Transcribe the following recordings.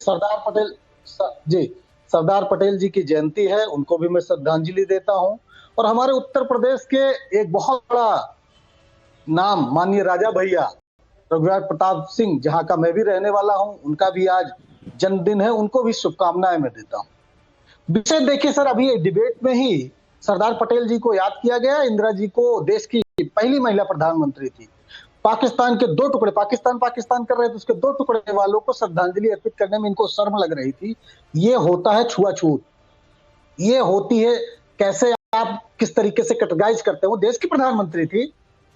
सरदार पटेल जी, सरदार पटेल जी की जयंती है, उनको भी मैं श्रद्धांजलि देता हूं। और हमारे उत्तर प्रदेश के एक बहुत बड़ा नाम माननीय राजा भैया रघुराज प्रताप सिंह, जहां का मैं भी रहने वाला हूं, उनका भी आज जन्मदिन है, उनको भी शुभकामनाएं मैं देता हूं। विषय देखिए सर, अभी डिबेट में ही सरदार पटेल जी को याद किया गया। इंदिरा जी को देश की पहली महिला प्रधानमंत्री थी। पाकिस्तान के दो टुकड़े, पाकिस्तान कर रहे थे, उसके दो टुकड़े वालों को श्रद्धांजलि अर्पित करने में इनको शर्म लग रही थी। ये होता है छुआछूत, ये होती है कैसे आप किस तरीके से कैटेगराइज करते हो। देश की प्रधानमंत्री थी,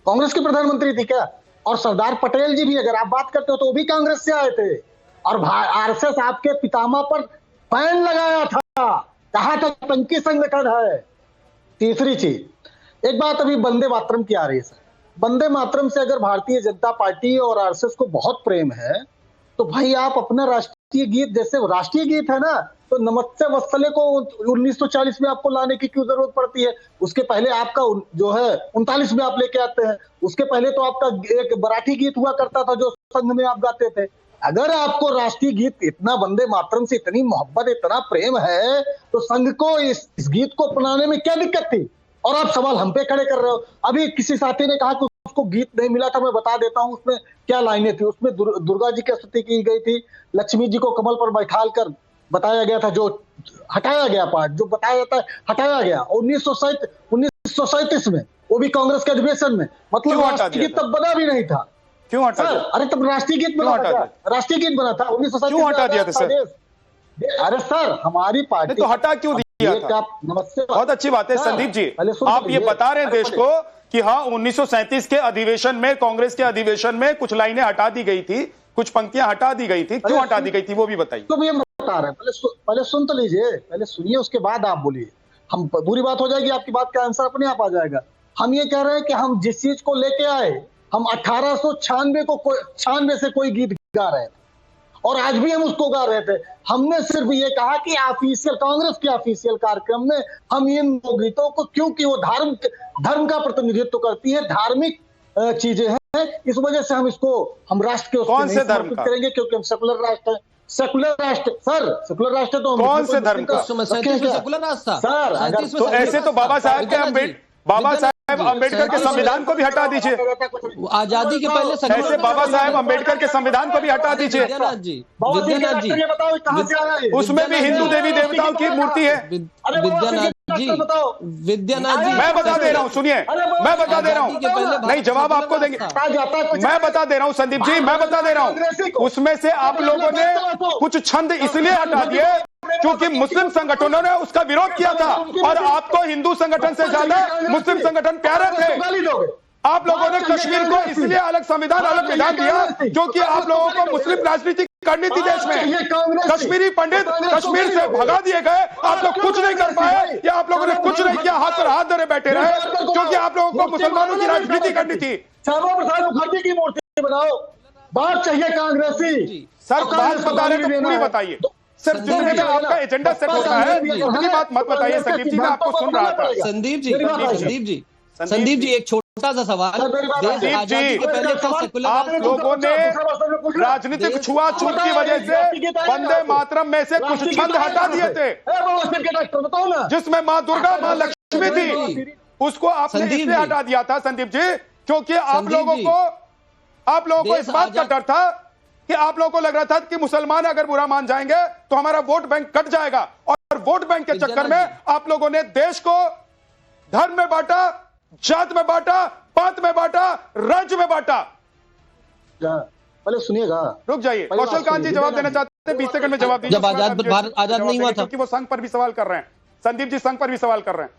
कांग्रेस की प्रधानमंत्री थी क्या? और सरदार पटेल जी भी अगर आप बात करते हो तो वो भी कांग्रेस से आए थे, और आरएसएस आपके पितामह पर बैन लगाया था, कहा था आतंकी संगठन है। तीसरी चीज, एक बात अभी वंदे मातरम की आ रही है सर। वंदे मातरम से अगर भारतीय जनता पार्टी और आरएसएस को बहुत प्रेम है तो भाई आप अपना राष्ट्रीय गीत, जैसे राष्ट्रीय गीत है ना, तो नमस्ते वत्सले को 1940 में आपको लाने की क्यों जरूरत पड़ती है? उसके पहले आपका जो है 39 में आप लेके आते हैं। उसके पहले तो आपका एक मराठी गीत हुआ करता था जो संघ में आप गाते थे। अगर आपको राष्ट्रीय गीत इतना, वंदे मातरम से इतनी मोहब्बत, इतना प्रेम है, तो संघ को इस गीत को अपनाने में क्या दिक्कत थी? और आप सवाल हम पे खड़े कर रहे हो। अभी किसी साथी ने कहा कि उसको गीत नहीं मिला था, मैं बता देता हूं उसमें क्या लाइनें थी। उसमें दुर्गा जी की स्तुति की गई थी, लक्ष्मी जी को कमल पर बैठाल कर बताया गया था, जो हटाया गया पार्ट, जो बताया जाता है हटाया गया 1937 में, वो भी कांग्रेस के अधिवेशन में। मतलब राष्ट्रीय गीत तब बना भी नहीं था। क्यों हटा दिया? अरे तब राष्ट्रीय गीत बना था, राष्ट्रीय गीत बना था 1937। क्यों हटा दिया था सर? अरे सर, हमारी पार्टी तो हटा क्यों दिया था? बहुत अच्छी बात है संदीप जी, आप ये बता रहे हैं देश को कि हाँ 1937 के अधिवेशन में, कांग्रेस के अधिवेशन में कुछ लाइनें हटा दी गई थी, कुछ पंक्तियां हटा दी गई थी। क्यों हटा दी गई थी वो भी बताइए। तो ये बता रहे हैं, पहले सुन तो लीजिए, पहले सुनिए, उसके बाद आप बोलिए। हम बुरी बात हो जाएगी, आपकी बात का आंसर अपने आप आ जाएगा। हम ये कह रहे हैं कि हम जिस चीज को लेके आए, हम 1896 से कोई गीत गा रहे थे और आज भी हम उसको गा रहे थे। हमने सिर्फ ये कहा कि ऑफिशियल, कांग्रेस के ऑफिशियल कार्यक्रम में हम इन गीतों को, क्योंकि वो धर्म का प्रतिनिधित्व करती है, धार्मिक चीजें हैं, इस वजह से हम इसको, हम राष्ट्र के कौन से धर्म का करेंगे, क्योंकि हम सेकुलर राष्ट्र है। सेकुलर राष्ट्र सर, सेकुलर राष्ट्र तो कौन से धर्म का? सेकुलर राष्ट्र सर। तो ऐसे तो बाबा साहब अम्बेडकर के संविधान को भी हटा दीजिए। आजादी के पहले ऐसे बाबा साहेब अम्बेडकर के संविधान को भी हटा दीजिए। विद्यानाथ जी, उसमें भी हिंदू देवी देवताओं की मूर्ति है। विद्यानाथ जी, मैं बता दे रहा हूँ, सुनिए, मैं बता दे रहा हूँ, नहीं जवाब आपको देंगे। मैं बता दे रहा हूँ संदीप जी, मैं बता दे रहा हूँ, उसमें से आप लोगों ने कुछ छंद इसलिए हटा दिए क्योंकि मुस्लिम संगठनों ने उसका विरोध किया था, और आपको हिंदू संगठन से ज्यादा मुस्लिम संगठन प्यारे थे। आप लोगों ने कश्मीर को इसलिए अलग संविधान, अलग विधान दिया क्योंकि आप लोगों को मुस्लिम राजनीति करनी थी देश में। कश्मीरी पंडित कश्मीर से भगा दिए गए, आप लोग कुछ नहीं कर पाए, या आप लोगों ने कुछ नहीं किया, हाथ पर हाथ धरे बैठे रहे, क्योंकि आप लोगों को मुसलमानों की राजनीति करनी थी। श्यामा प्रसाद मुखर्जी की मूर्ति बनाओ, बात चाहिए कांग्रेसी। सर बात बता रहे तो पूरी बताइए। सिर्फ जितने में आपका एजेंडा सेट होता है उतनी बात मत बताइए। संदीप जी, मैं आपको सुन रहा था। संदीप जी, एक छोटा सा सवाल। आजादी के पहले सेकुलर, आप लोगों ने राजनीतिक छुआछूत की वजह से वंदे मातरम में से कुछ छंद हटा दिए थे, जिसमें माँ दुर्गा, माँ लक्ष्मी थी, उसको आपने इसलिए हटा दिया था संदीप जी, क्योंकि आप लोगों को इस बात का डर था कि आप लोगों को लग रहा था कि मुसलमान अगर बुरा मान जाएंगे तो हमारा वोट बैंक कट जाएगा, और वोट बैंक के चक्कर में आप लोगों ने देश को धर्म में बांटा, जात में बांटा, पात में बांटा, राज्य में बांटा। पहले सुनिएगा, रुक जाइए। कौशल कांत जी जवाब देना चाहते हैं, 20 सेकंड में जवाब दीजिए। जब भारत आजाद नहीं हुआ था, क्योंकि वो संघ पर भी सवाल कर रहे हैं। संदीप जी संघ पर भी सवाल कर रहे हैं।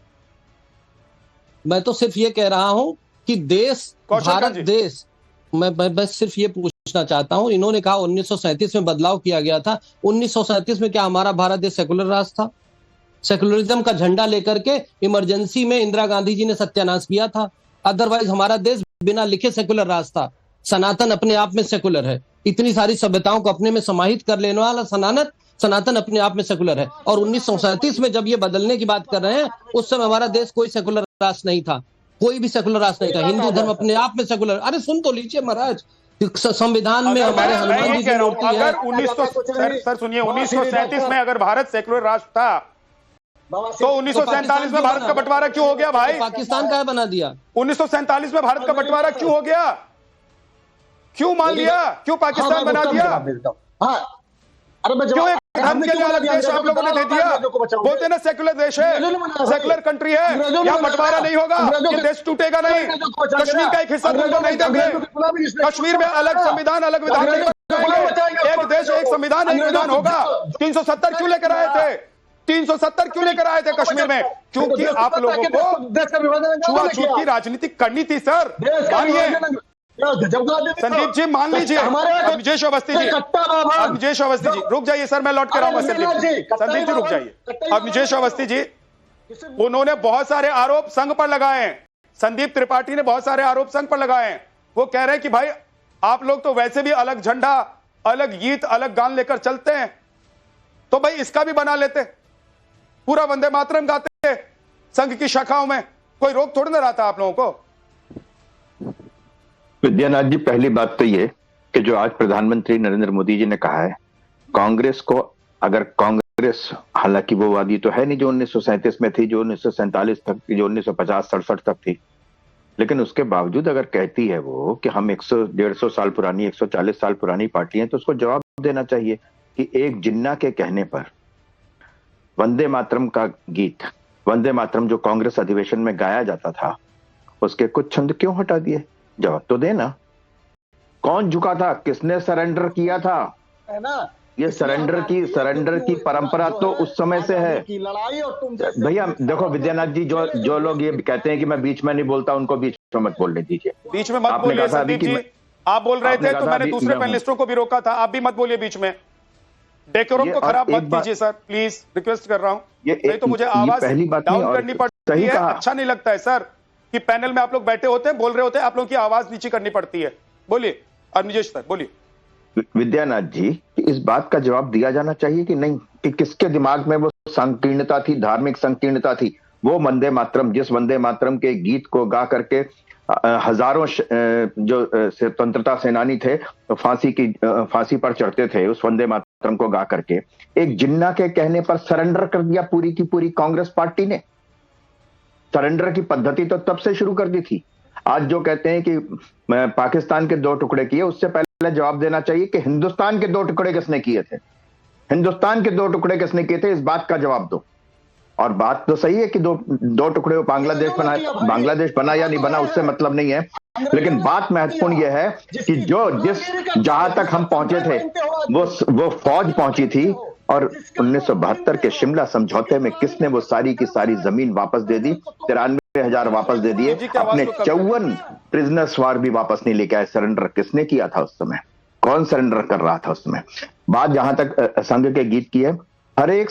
मैं तो सिर्फ ये कह रहा हूं कि देश, भारत देश, मैं बस सिर्फ ये पूछना चाहता हूं, इन्होंने कहा 1937 में बदलाव किया गया था। 1937 में क्या हमारा भारत देश सेकुलर राष्ट्र था? सेकुलरिज्म का झंडा लेकर के इमरजेंसी में इंदिरा गांधी जी ने सत्यानाश किया था। अदरवाइज हमारा देश बिना लिखे सेकुलर राष्ट्र था। सनातन अपने आप में सेकुलर है। इतनी सारी सभ्यताओं को अपने में समाहित कर लेने वाला सनातन अपने आप में सेकुलर है। और 1937 में जब ये बदलने की बात कर रहे हैं, उस समय हमारा देश कोई सेकुलर राष्ट्र नहीं था, कोई भी सेकुलर राष्ट्र नहीं था। हिंदू धर्म अपने आप में सेकुलर। अरे सुन तो लीजिए महाराज, संविधान में हमारे हनुमान जी की मूर्ति है। अगर 1900 सर सुनिए 1937 में अगर भारत सेक्युलर राष्ट्र था तो 1947 में भारत का बंटवारा क्यों हो गया भाई? पाकिस्तान का बना दिया। 1947 में भारत का बंटवारा क्यों हो गया? क्यों मान लिया? क्यों पाकिस्तान बना दिया? क्यों एक धर्म के लिए अलग देश आप लोगों ने दे दिया? बोलते ना सेक्युलर देश है, सेक्युलर कंट्री है, यहाँ बंटवारा नहीं होगा, ये देश टूटेगा नहीं, कश्मीर का एक हिस्सा तुमको नहीं देंगे, कश्मीर में अलग संविधान अलग विधान नहीं बनाएंगे, एक देश एक संविधान एक विधान होगा। 370 क्यों लेकर आए थे? 370 क्यों लेकर आए थे कश्मीर में? क्योंकि आप लोगों को छुआछूत की राजनीति करनी थी सर। मानिए संदीप जी, मान लीजिए अवनीश अवस्थी जी, अवनीश अवस्थी जी रुक जाइए सर, मैं लौट कर आऊंगा। संदीप जी रुक जाइए। अवनीश अवस्थी जी, उन्होंने बहुत सारे आरोप संघ पर लगाए हैं, संदीप त्रिपाठी ने बहुत सारे आरोप संघ पर लगाए हैं। वो कह रहे हैं कि भाई आप लोग तो वैसे भी अलग झंडा अलग गीत अलग गान लेकर चलते हैं, तो भाई इसका भी बना लेते, पूरा वंदे मातरम गाते संघ की शाखाओं में, कोई रोक थोड़ी ना रहा था आप लोगों को। विद्यानाथ जी, पहली बात तो ये कि जो आज प्रधानमंत्री नरेंद्र मोदी जी ने कहा है, कांग्रेस को अगर कांग्रेस, हालांकि वो वादी तो है नहीं जो 1937 में थी, जो 1947 तक थी, जो 1950-67 तक थी, लेकिन उसके बावजूद अगर कहती है वो कि हम 100-150 साल पुरानी 140 साल पुरानी पार्टी है, तो उसको जवाब देना चाहिए कि एक जिन्ना के कहने पर वंदे मातरम का गीत, वंदे मातरम जो कांग्रेस अधिवेशन में गाया जाता था, उसके कुछ छंद क्यों हटा दिए? जवाब तो देना। कौन झुका था? किसने सरेंडर किया था? है ना, ये सरेंडर की परंपरा तो उस समय से है। भैया देखो विद्यानाथ जी, जो लोग ये कहते हैं कि मैं बीच में नहीं बोलता, उनको बीच में मत बोलने दीजिए। बीच में मत बोलिए संदीप जी, आप बोल रहे थे तो मैंने दूसरे पैनलिस्टों को भी रोका था, आप भी मत बोलिए बीच में। डेकोरम को खराब मत कीजिए सर, प्लीज रिक्वेस्ट कर रहा हूं। नहीं तो मुझे आवाज डाउन करनी पड़ती है, अच्छा नहीं लगता है सर कि पैनल में आप लोग बैठे होते हैं, बोल रहे होते हैं, आप लोगों की आवाज नीचे करनी पड़ती है। बोलिए अवनीश सर, बोलिए। विद्यानाथ जी, इस बात का जवाब दिया जाना चाहिए कि नहीं, कि किसके दिमाग में वो संकीर्णता थी, धार्मिक संकीर्णता थी। वो वंदे मातरम, जिस वंदे मातरम के गीत को गा करके हजारों जो स्वतंत्रता सेनानी थे तो फांसी पर चढ़ते थे, उस वंदे मातरम को गा करके एक जिन्ना के कहने पर सरेंडर कर दिया पूरी की पूरी कांग्रेस पार्टी ने। सरेंडर की पद्धति तो तब से शुरू कर दी थी। आज जो कहते हैं कि पाकिस्तान के 2 टुकड़े किए, उससे पहले जवाब देना चाहिए कि हिंदुस्तान के 2 टुकड़े किसने किए थे? हिंदुस्तान के 2 टुकड़े किसने किए थे? इस बात का जवाब दो। और बात तो सही है कि दो टुकड़े बांग्लादेश बना या नहीं बना, उससे मतलब नहीं है, लेकिन बात महत्वपूर्ण यह है कि जहां तक हम पहुंचे थे वो फौज पहुंची थी, और 1972 के शिमला समझौते में किसने वो सारी की सारी जमीन वापस दे दी? 93,000 वापस दे दिए। अपने 54 प्रिजनर्स वार भी वापस नहीं लेके आए। सरेंडर किसने किया था उस समय? कौन सरेंडर कर रहा था उस समय? बात जहां तक संघ के गीत की है, हर एक